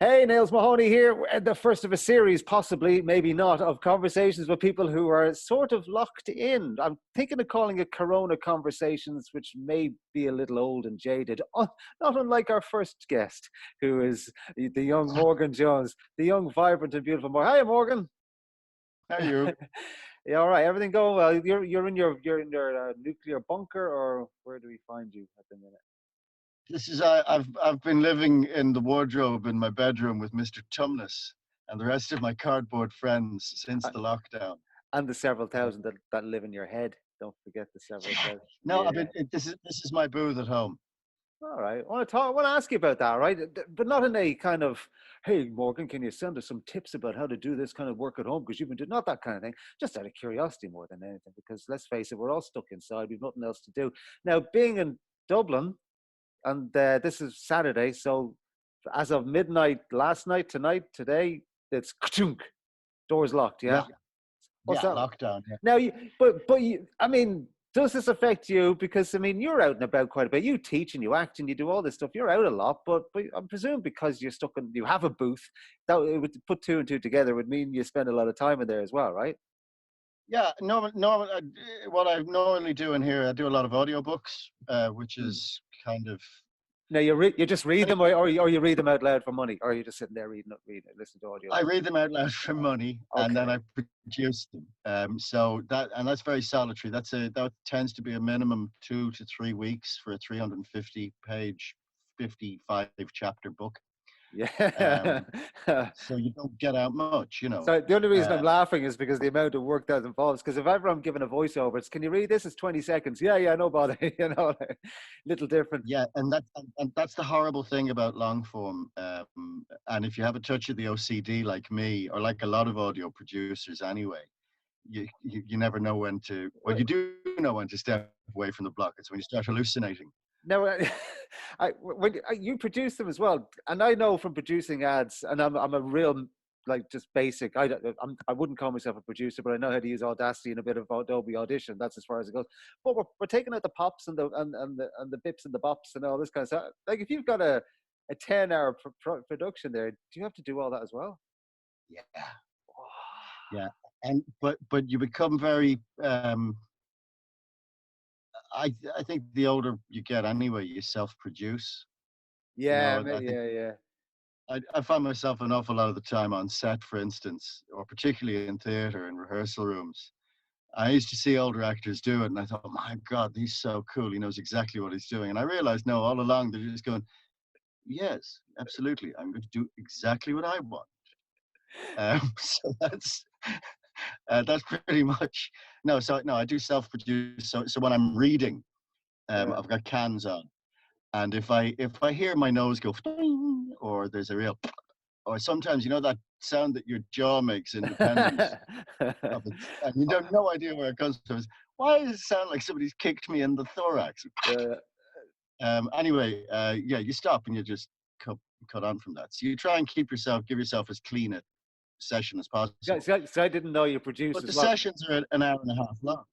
Hey, Niels Mahoney here. We're at the first of a series, possibly, maybe not, of conversations with people who are sort of locked in. I'm thinking of calling it Corona Conversations, which may be a little old and jaded, not unlike our first guest, who is the young Morgan Jones, the young, vibrant and beautiful Morgan. Hi, Morgan. How are you? Yeah, all right. Everything going well? You're in your nuclear bunker, or where do we find you at the minute? I've been living in the wardrobe in my bedroom with Mr. Tumnus and the rest of my cardboard friends since Uh, the lockdown. And the several Uh, thousand that live in your head. Don't forget the several yeah. thousand. No, Yeah. this is my booth at home. All right. I want to ask you about that, right? But not in a kind of, hey, Morgan, can you send us some tips about how to do this kind of work at home? Because you've been doing not that kind of thing, just out of curiosity more than anything. Because let's face it, we're all stuck inside. We've nothing else to do. Now, being in Dublin, and this is Saturday, so as of midnight last night, tonight, today, it's doors locked. Yeah. Yeah, What's yeah, that? lockdown. Yeah. Now, but I mean, does this affect you? Because I mean, you're out and about quite a bit. You teach and you act and you do all this stuff. You're out a lot, but I presume because you're stuck in, you have a booth. That it would put two and two together would mean you spend a lot of time in there as well, right? Yeah, what I normally do in here, I do a lot of audiobooks, which Hmm. is kind of Now you just read them, or you read them out loud for money, or are you just sitting there listening to audio I books? read them out loud for money, and then Okay. I produce them. That's very solitary. That tends to be a minimum 2 to 3 weeks for a 350 page, 55 chapter book. Yeah. Um, so you don't get out much, you know. So the only reason I'm Uh, laughing is because the amount of work that involves. Because if ever I'm giving a voiceover, it's can you read this? It's 20 seconds. Yeah, yeah, no bother. Little different. yeah, and that's the horrible thing about long form. And if you have a touch of the OCD like me, or like a lot of audio producers anyway, you never know when to. Well, Well, you do know when to step away from the block. It's when you start hallucinating. now, when you produce them as well, and I know from producing ads, and I'm a real like just basic. I wouldn't call myself a producer, but I know how to use Audacity and a bit of Adobe Audition. That's as far as it goes. But we're taking out the pops and the bips and the bops and all this kind of stuff. Like if you've got a 10-hour production there, do you have to do all that as well? Yeah, yeah. And but you become very. I think the older you get, anyway, you self-produce. You Yeah, know, I think yeah, yeah. I find myself an awful lot of the time on set, for instance, or particularly in theatre and rehearsal rooms. I used to see older actors do it, and I thought, my God, he's so cool. He knows exactly what he's doing. And I realized, no, all along they're just going, yes, absolutely, I'm going to do exactly what I want. So that's pretty much no. So no, I do self-produce. So when I'm reading, Yeah. I've got cans on, and if I hear my nose go, "Ding," or there's a real, or sometimes you know that sound that your jaw makes independent of it, and you have no idea where it comes from. Why does it sound like somebody's kicked me in the thorax? Yeah. Anyway, yeah, you stop and you just cut on from that. So you try and give yourself as clean a session as Yeah, possible. so I didn't know you produced But as the well. sessions are an hour and a half long.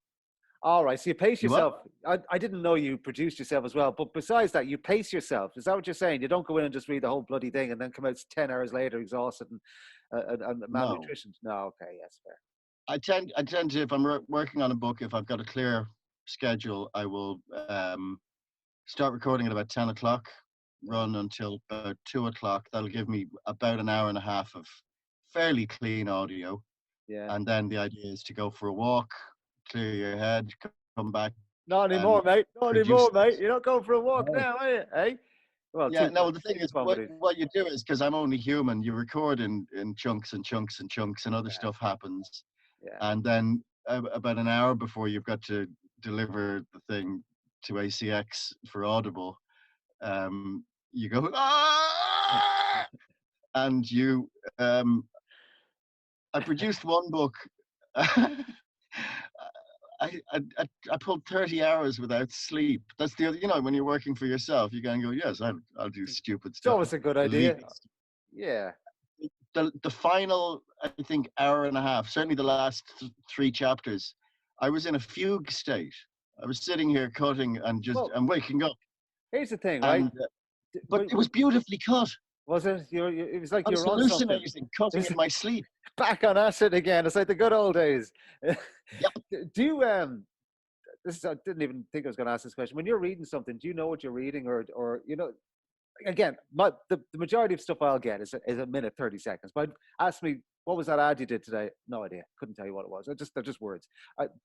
All right, so you pace You what? yourself. I didn't know you produced yourself as well. But besides that, you pace yourself. Is that what you're saying? You don't go in and just read the whole bloody thing and then come out 10 hours later exhausted and No. malnutrition. No, okay, yes, fair. I tend to, if I'm working on a book, if I've got a clear schedule, I will start recording at about 10 o'clock, Yeah, run until about 2 o'clock. That'll give me about an hour and a half of fairly clean audio. yeah. And then the idea is to go for a walk, clear your head, come back Not anymore, and mate. Not produce anymore, mate. this. You're not going for a walk No. now, are you? Hey. Well, Yeah, no, the thing two is, kilometers. what you do is, because I'm only human, you record in chunks and chunks and chunks, and other Yeah, stuff happens. yeah. And then about an hour before you've got to deliver the thing to ACX for Audible, you go, ah! And um, I produced one book. I pulled 30 hours without sleep. That's the other, when you're working for yourself, you can go, yes, I'll do stupid It's stuff, always a good idea. illegal stuff. Yeah. The final, I think, hour and a half, certainly the last three chapters, I was in a fugue state. I was sitting here cutting and Well, waking up, here's the thing, right? and but it was beautifully cut. Was it? It was like I you was were on something. hallucinating, cutting in my sleep. Back on acid again. It's like the good old days. Yep. Do you this is, I didn't even think I was going to ask this question. When you're reading something, do you know what you're reading, or again, the majority of stuff I'll get is a minute 30 seconds. But ask me, what was that ad you did today? No idea. Couldn't tell you what it was. They're just words.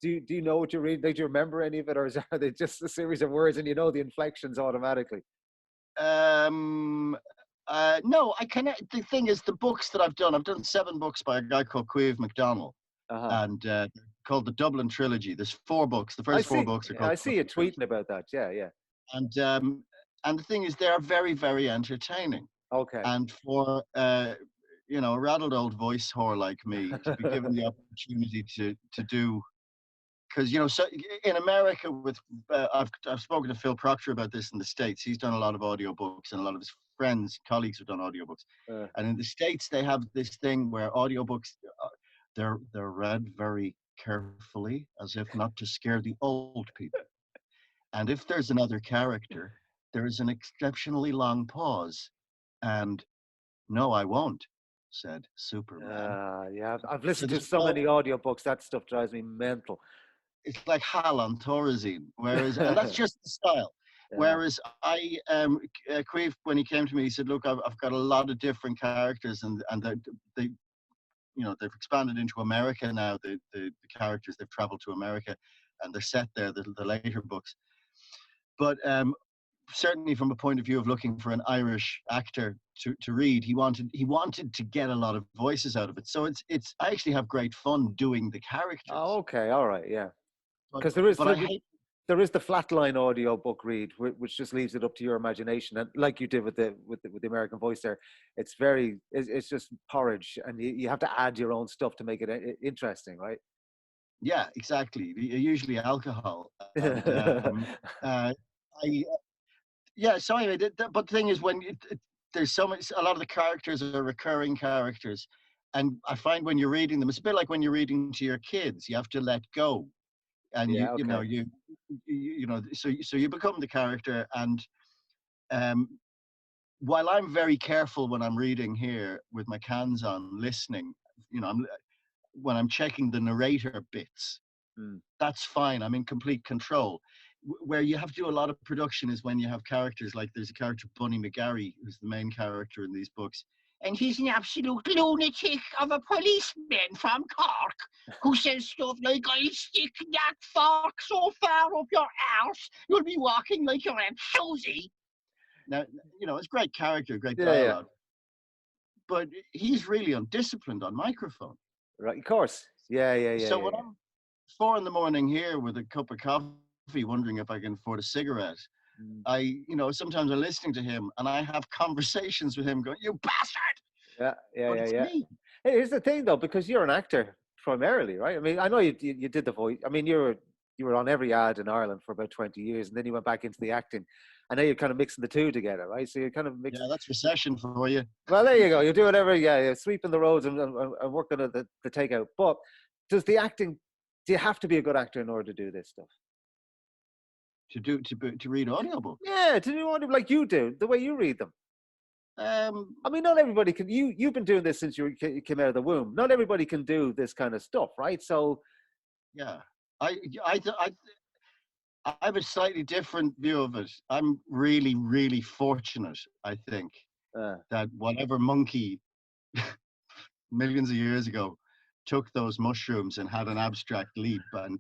Do you know what you're reading? Do you remember any of it, or are they just a series of words and you know the inflections automatically? No, I cannot. The thing is, the books that I've done 7 books by a guy called Queve McDonnell, Uh-huh. and called the Dublin Trilogy. There's 4 books. The I first 4 see. books are called I the see you Dublin Trilogy. tweeting about that. Yeah, yeah. And the thing is, they are very, very entertaining. Okay. And for a rattled old voice whore like me to be given the opportunity to do, because so in America with I've spoken to Phil Proctor about this in the States. He's done a lot of audiobooks, and a lot of his friends, colleagues have done audiobooks. And in the States, they have this thing where audiobooks they're read very carefully, as if not to scare the old people. And if there's another character, there is an exceptionally long pause, and "No, I won't," said Superman. Yeah, I've So listened to there's so no, mave audiobooks. That stuff drives me mental. it's like Hal on Thorazine, and that's just the style. Yeah. Whereas Queef, when he came to me, he said, "Look, I've got a lot of different characters, and they they've expanded into America now. The characters, they've traveled to America, and they're set there. The later books, but certainly from a point of view of looking for an Irish actor to read, he wanted to get a lot of voices out of it. So it's I actually have great fun doing the Oh, characters. okay. All right. Yeah. But Because but I hate. there is the flatline audio book read, which just leaves it up to your imagination, and like you did with the American voice there, it's just porridge, and you have to add your own stuff to make it interesting, right? Yeah, exactly. Usually alcohol, and uh, I yeah. So anyway, but the thing is, when there's a lot of the characters are recurring characters, and I find when you're reading them, it's a bit like when you're reading to your kids. You have to let go, and Yeah. Okay. so you become the character. And um, while I'm very careful when I'm reading here with my cans on, listening, when I'm checking the narrator bits, Mm. that's fine. I'm in complete control. Where you have to do a lot of production is when you have characters like there's a character, Bunny McGarry, who's the main character in these books. And he's an absolute lunatic of a policeman from Cork who says stuff like, "I'll stick that fork so far up your arse, you'll be walking like your Aunt Susie." Now, it's great character, great Yeah. Yeah. dialogue, but he's really undisciplined on microphone. Right. Of course. Yeah. Yeah. Yeah. So Yeah. when I'm 4 in the morning here with a cup of coffee, wondering if I can afford a cigarette, Mm. sometimes I'm listening to him and I have conversations with him going, "You bastard!" Yeah. Yeah. But Yeah. it's Yeah. me. Hey, here's the thing, though, because you're an actor primarily, right? I mean, I know you did the voice. I mean, you were on every ad in Ireland for about 20 years, and then you went back into the acting. And now you're kind of mixing the two together, right? So you're kind of Yeah, mixing. that's recession for you. Well, there you go. You do whatever. Yeah, you're sweeping the roads and working at the takeout. But does the acting? Do you have to be a good actor in order to do this stuff? To read audiobooks. Yeah, to do what like you do, the way you read them. Um, I mean, not everybody can. You've been doing this since you came out of the womb. Not everybody can do this kind of stuff, right? So yeah, I, I, I, I have a slightly different view of it. I'm really, really fortunate, I think, uh, that whatever monkey millions of years ago took those mushrooms and had an abstract leap, and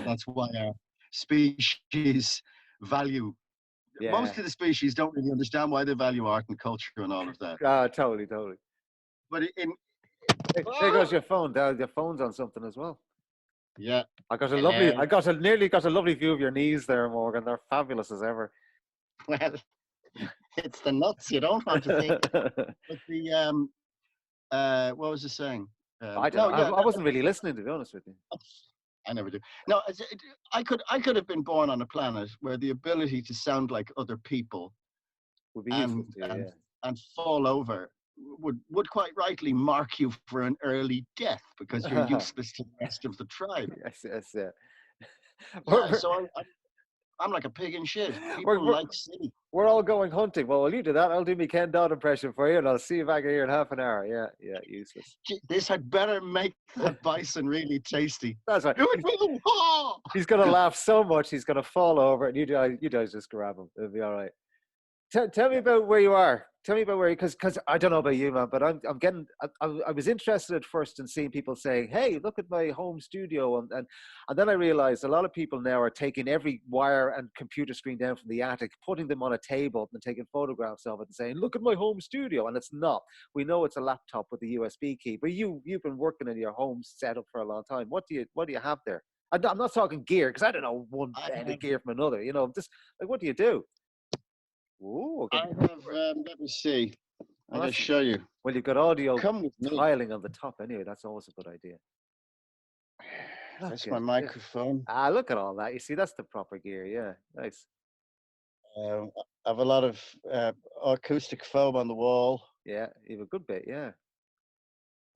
that's why our species value. yeah. Most of the species don't really understand why they value art and culture and all of that. Totally, totally. But in There goes your phone. Your phone's on something as well. yeah, Nearly got a lovely view of your knees there, Morgan. They're fabulous as ever. well, it's the nuts you don't want to think. But what was I saying? I don't No, know. yeah, I wasn't really listening, to be honest with you. I never do. No, I could have been born on a planet where the ability to sound like other people Would be and useless to you, and yeah. and fall over would quite rightly mark you for an early death because you're useless to the rest of the tribe. Yes, yes, yeah. Yeah, so I'm like a pig in shit. We're, People we're, like city. we're all going hunting. Well, you do that. I'll do my Ken Dodd impression for you, and I'll see you back here in half an hour. Yeah, yeah, useless. This had better make that bison really tasty. That's right. Do it with him. Oh! He's going to laugh so much he's going to fall over, and you guys just grab him. It'll be all right. Tell me about where you are. Tell me about where you, because I don't know about you, man, but I'm getting. I was interested at first in seeing people saying, "Hey, look at my home studio," and then I realized a lot of people now are taking every wire and computer screen down from the attic, putting them on a table, and taking photographs of it and saying, "Look at my home studio," and it's not. We know it's a laptop with a USB key, but you've been working in your home setup for a long time. What do you have there? I'm not talking gear because I don't know one bit of gear from another. You know, just like what do you do? Ooh, I have, let me see. I'll just show you. Well, you've got audio Come with me. tiling on the top anyway. That's always a good idea. That's my microphone. Ah, look at all that. You see, that's the proper gear. Yeah, nice. I have a lot of acoustic foam on the wall. Yeah, you have a good bit. Yeah,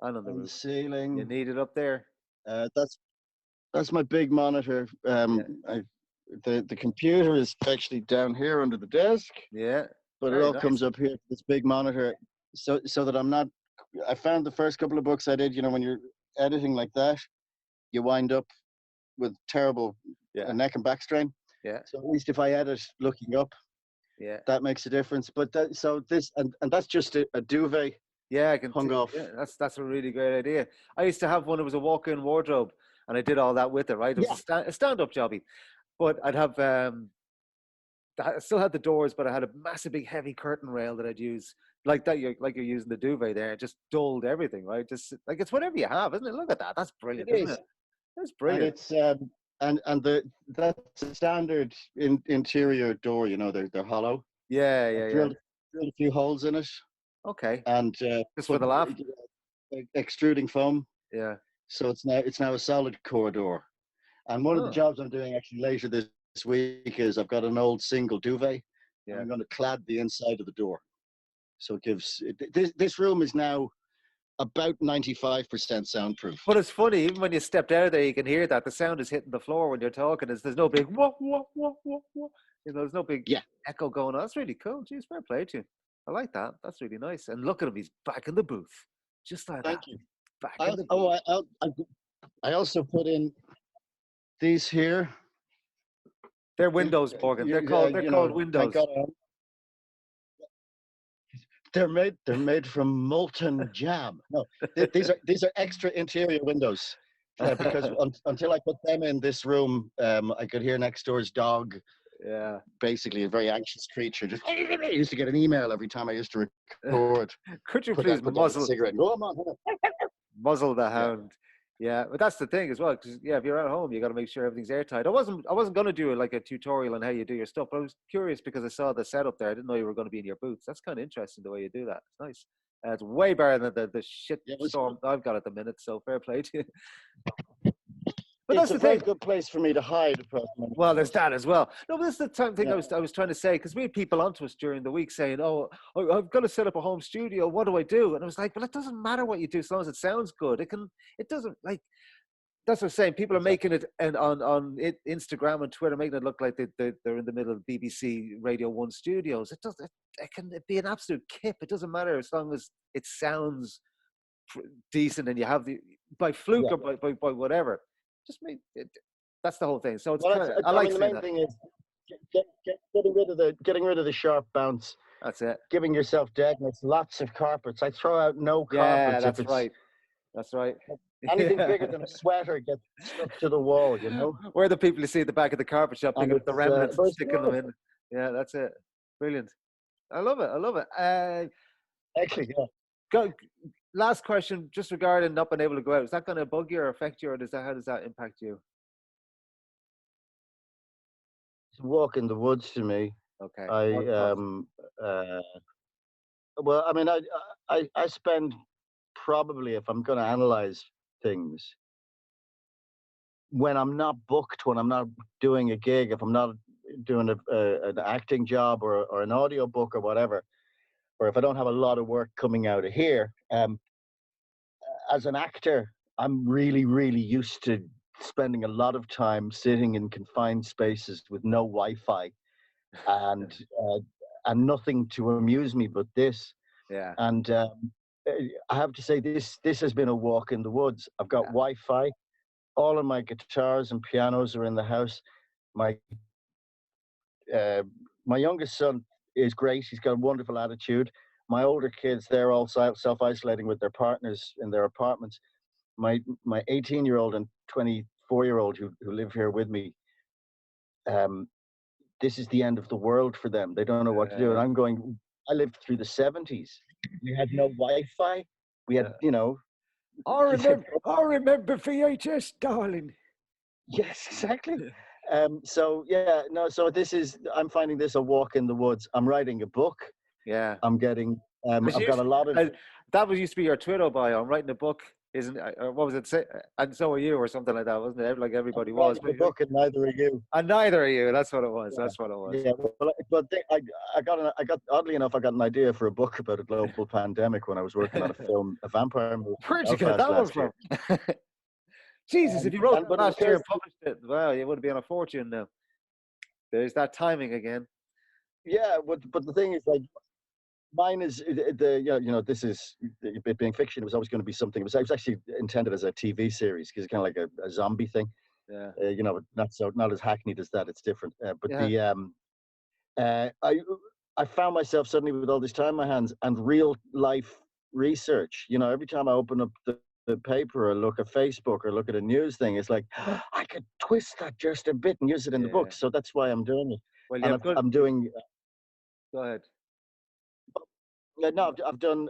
and on the roof. The ceiling. You need it up there. That's my big monitor. The computer is actually down here under the desk. Yeah. But it all comes up here, this big monitor, so that I'm not. I found the first couple of books I did, when you're editing like that, you wind up with terrible neck and back strain. Yeah. So at least if I edit looking up, that makes a difference. But this and that's just a duvet. Yeah, I can hung off. Yeah, that's a really great idea. I used to have one. It was a walk-in wardrobe, and I did all that with it. Right, it was a stand-up jobby, but I'd have. I still had the doors, but I had a massive, big, heavy curtain rail that I'd use, like that. You're using the duvet there. It just dulled everything, right? Just like it's whatever you have, isn't it? Look at that. That's brilliant, isn't it? That's brilliant. And it's that's a standard interior door. They're hollow. Yeah. Drilled a few holes in it. Okay. And just for the laugh. Extruding foam. Yeah. So it's now a solid core door. And one of the jobs I'm doing actually later this week is I've got an old single duvet. Yeah. And I'm going to clad the inside of the door. So it gives this room is now about 95% soundproof. But it's funny, even when you stepped out of there, you can hear that the sound is hitting the floor when you're talking. There's no big whoa. There's no big echo going on. That's really cool. Geez, fair play to you. I like that. That's really nice. And look at him, he's back in the booth, just like that. Thank you. Back in the booth. I also put in these here. They're windows, Morgan. They're called windows. They're made from molten jam. No, these are extra interior windows because until I put them in this room, I could hear next door's dog. Yeah, basically a very anxious creature. Just I used to get an email every time I used to record. Could you please muzzle the hound? Yeah, but that's the thing as well, because if you're at home, you got to make sure everything's airtight. I wasn't going to do like a tutorial on how you do your stuff, but I was curious because I saw the setup there. I didn't know you were going to be in your boots. That's kind of interesting the way you do that. It's nice. It's way better than the shit storm I've got at the minute. So fair play to you. But it's a very good place for me to hide. Well, there's that as well. No, but that's the thing I was trying to say, because we had people onto us during the week saying, "Oh, I've got to set up a home studio. What do I do?" And I was like, "Well, it doesn't matter what you do, as long as it sounds good. It doesn't like." That's what I'm saying. People are making it on Instagram and Twitter, making it look like they're in the middle of BBC Radio 1 studios. It can be an absolute kip. It doesn't matter as long as it sounds decent and you have by fluke or by whatever. Just make it. That's the whole thing. So it's the main thing is getting rid of the sharp bounce. That's it. Giving yourself deadness. Lots of carpets. I throw out no carpets. Yeah, that's right. That's right. Anything bigger than a sweater gets stuck to the wall. Where are the people you see at the back of the carpet shop picking up the remnants and sticking them in? Yeah, that's it. Brilliant. I love it. Actually, last question, just regarding not being able to go out. Is that going to bug you or affect you, or how does that impact you? It's a walk in the woods to me. Okay. Well, I mean, I spend probably, if I'm going to analyze things, when I'm not booked, when I'm not doing a gig, if I'm not doing an acting job or an audio book or whatever, or if I don't have a lot of work coming out of here, as an actor, I'm really, really used to spending a lot of time sitting in confined spaces with no Wi-Fi and nothing to amuse me but this. Yeah. And I have to say, this has been a walk in the woods. I've got Wi-Fi. All of my guitars and pianos are in the house. My my youngest son is great. He's got a wonderful attitude. My older kids, they're all self-isolating with their partners in their apartments. My 18-year-old and 24-year-old who live here with me, this is the end of the world for them. They don't know what to do. And I'm going, I lived through the 70s. We had no Wi-Fi. We had, you know. I remember VHS, darling. Yes, exactly. So yeah, no. So I'm finding this a walk in the woods. I'm writing a book. Yeah. I'm getting. I've got a lot of. That was used to be your Twitter bio. I'm writing a book, isn't it? Or what was it? And so are you, or something like that, wasn't it? Like everybody was. A book, and neither are you. And neither are you. That's what it was. Yeah. That's what it was. Yeah. Well, I got oddly enough, I got an idea for a book about a global pandemic when I was working on a vampire movie. Where'd you get that one from? Jesus, if you wrote that last year and published it, wow, you would have been on a fortune now. There's that timing again. Yeah, but the thing is, like, mine is this is it being fiction. It was always going to be something. It was actually intended as a TV series because it's kind of like a zombie thing. Yeah. Not as hackneyed as that. It's different. I found myself suddenly with all this time on my hands and real life research. Every time I open up the paper or look at Facebook or look at a news thing, it's like I could twist that just a bit and use it in the book. So that's why I'm doing it. Well, I'm doing. Go ahead. No, I've done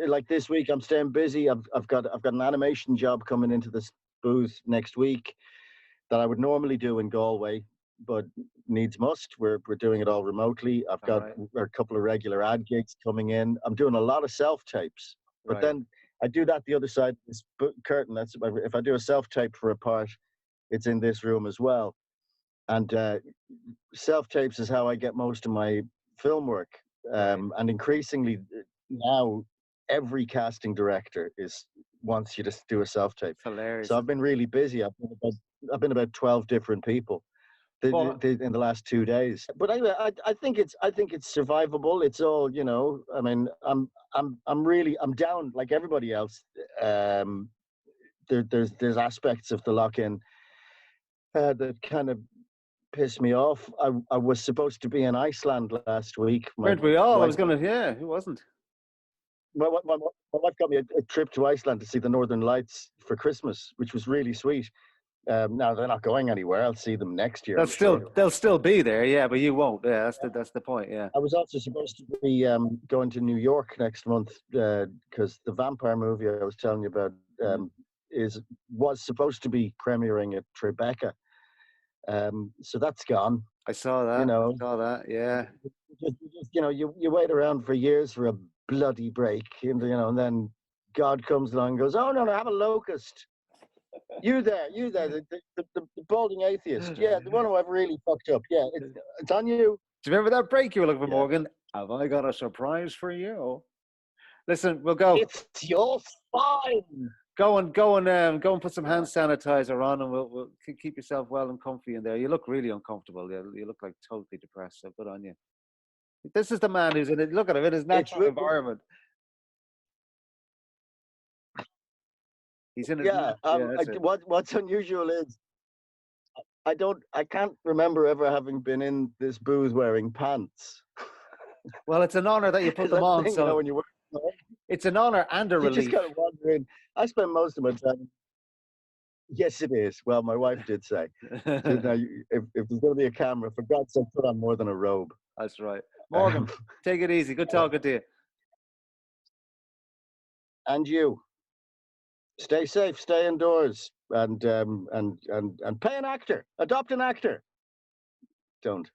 like this week. I'm staying busy. I've got an animation job coming into this booth next week that I would normally do in Galway, but needs must. We're doing it all remotely. I've got a couple of regular ad gigs coming in. I'm doing a lot of self tapes, but then I do that the other side of this curtain. That's if I do a self tape for a part, it's in this room as well. And self tapes is how I get most of my film work. And increasingly now, every casting director wants you to do a self tape. Hilarious. So I've been really busy. I've been about 12 different people in the last 2 days. But anyway, I think it's survivable. It's all, I mean, I'm down like everybody else. There's aspects of the lock-in that kind of piss me off. I was supposed to be in Iceland last week. Weren't we all? Who wasn't? My wife got me a trip to Iceland to see the Northern Lights for Christmas, which was really sweet. Now they're not going anywhere. I'll see them next year. They'll still be there, yeah, but you won't. Yeah, that's the point. Yeah. I was also supposed to be going to New York next month because the vampire movie I was telling you about was supposed to be premiering at Tribeca. So that's gone. I saw that. I saw that. Yeah. You wait around for years for a bloody break, and then God comes along and goes, "Oh no, have a locust." You there, the balding atheist. Yeah, the one who I've really fucked up. Yeah, it's on you. Do you remember that break you were looking for, Morgan? Have I got a surprise for you? Listen, we'll go. It's your spine. Go and put some hand sanitizer on, and we'll keep yourself well and comfy in there. You look really uncomfortable. You look like totally depressed. So good on you. This is the man who's in it. Look at him in his natural environment. He's in his what's unusual is I can't remember ever having been in this booth wearing pants. Well, it's an honor that you put them on. So when you work, it's an honor and a relief. You just kind of wander in. I spend most of my time. Yes, it is. Well, my wife did say. Now, if there's going to be a camera, for God's sake, put on more than a robe. That's right. Morgan, take it easy. Good talking to you. And you. Stay safe. Stay indoors. And pay an actor. Adopt an actor. Don't.